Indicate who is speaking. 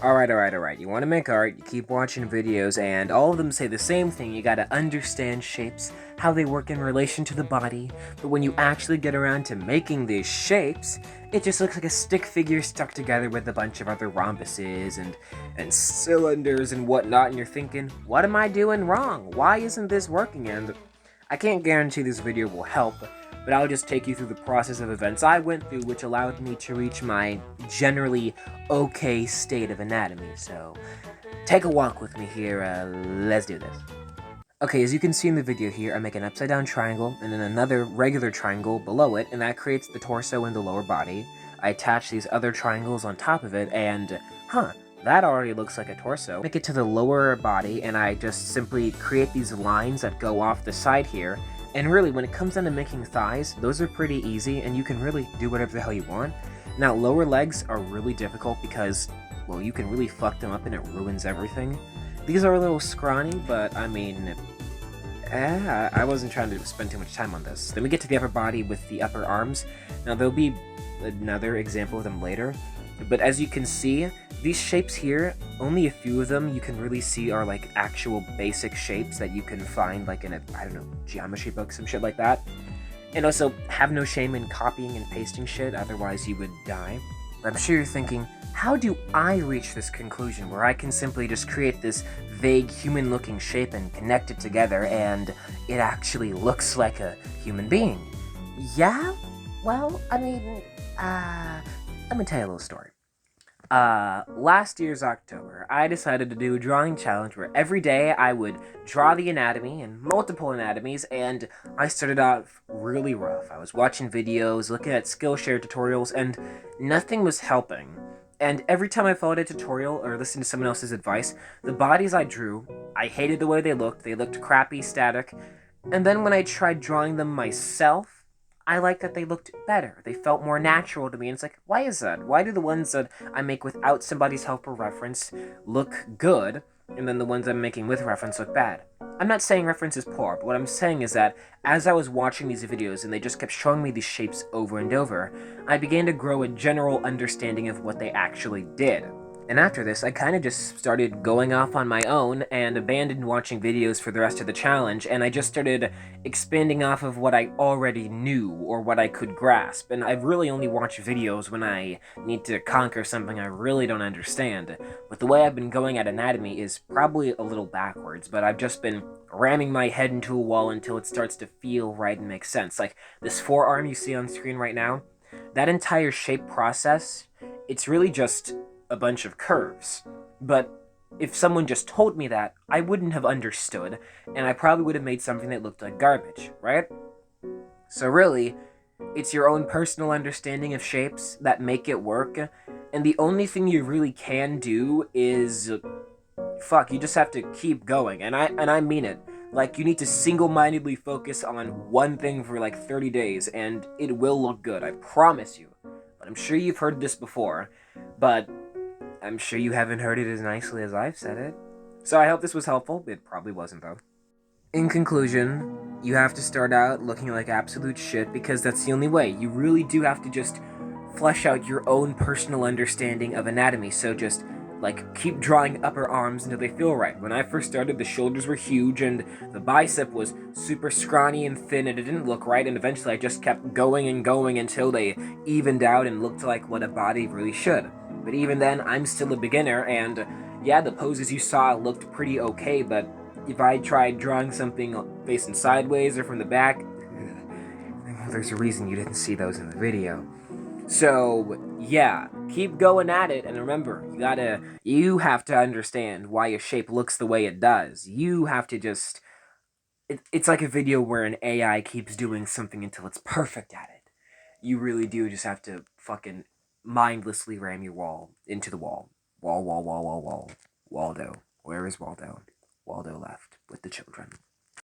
Speaker 1: Alright. You want to make art, you keep watching videos, and all of them say the same thing. You gotta understand shapes, how they work in relation to the body, but when you actually get around to making these shapes, it just looks like a stick figure stuck together with a bunch of other rhombuses and cylinders and whatnot, and you're thinking, what am I doing wrong? Why isn't this working? And I can't guarantee this video will help, but I'll just take you through the process of events I went through, which allowed me to reach my generally okay state of anatomy. So, take a walk with me here, let's do this. Okay, as you can see in the video here, I make an upside down triangle and then another regular triangle below it, and that creates the torso and the lower body. I attach these other triangles on top of it, and, that already looks like a torso. Make it to the lower body, and I just simply create these lines that go off the side here. And really, when it comes down to making thighs, those are pretty easy, and you can really do whatever the hell you want. Now, lower legs are really difficult because, well, you can really fuck them up and it ruins everything. These are a little scrawny, but I mean, I wasn't trying to spend too much time on this. Then we get to the upper body with the upper arms. Now, there'll be another example of them later, but as you can see, these shapes here, only a few of them you can really see are like actual basic shapes that you can find like in a, I don't know, geometry book, some shit like that. And also, have no shame in copying and pasting shit, otherwise you would die. But I'm sure you're thinking, how do I reach this conclusion where I can simply just create this vague human-looking shape and connect it together and it actually looks like a human being? Yeah? Well, I mean, let me tell you a little story. Last year's October, I decided to do a drawing challenge where every day I would draw the anatomy and multiple anatomies, and I started out really rough. I was watching videos, looking at Skillshare tutorials, and nothing was helping. And every time I followed a tutorial or listened to someone else's advice, the bodies I drew, I hated the way they looked crappy, static, and then when I tried drawing them myself, I liked that they looked better. They felt more natural to me. And it's like, why is that? Why do the ones that I make without somebody's help or reference look good, and then the ones I'm making with reference look bad? I'm not saying reference is poor, but what I'm saying is that as I was watching these videos and they just kept showing me these shapes over and over, I began to grow a general understanding of what they actually did. And after this, I kind of just started going off on my own and abandoned watching videos for the rest of the challenge, and I just started expanding off of what I already knew or what I could grasp. And I really only watch videos when I need to conquer something I really don't understand. But the way I've been going at anatomy is probably a little backwards, but I've just been ramming my head into a wall until it starts to feel right and make sense. Like this forearm you see on screen right now, that entire shape process, it's really just a bunch of curves. But if someone just told me that, I wouldn't have understood, and I probably would have made something that looked like garbage, right? So really, it's your own personal understanding of shapes that make it work, and the only thing you really can do is, you just have to keep going, and I mean it. Like, you need to single-mindedly focus on one thing for like 30 days, and it will look good, I promise you. But I'm sure you've heard this before, but I'm sure you haven't heard it as nicely as I've said it. So I hope this was helpful. It probably wasn't, though. In conclusion, you have to start out looking like absolute shit because that's the only way. You really do have to just flesh out your own personal understanding of anatomy. So just, keep drawing upper arms until they feel right. When I first started, the shoulders were huge and the bicep was super scrawny and thin and it didn't look right, and eventually I just kept going and going until they evened out and looked like what a body really should. But even then, I'm still a beginner, and yeah, the poses you saw looked pretty okay, but if I tried drawing something facing sideways or from the back, there's a reason you didn't see those in the video. So, yeah, keep going at it, and remember, you have to understand why a shape looks the way it does. You have to just, it's like a video where an AI keeps doing something until it's perfect at it. You really do just have to fucking mindlessly ram your wall into the wall. Wall. Waldo. Where is Waldo? Waldo left with the children.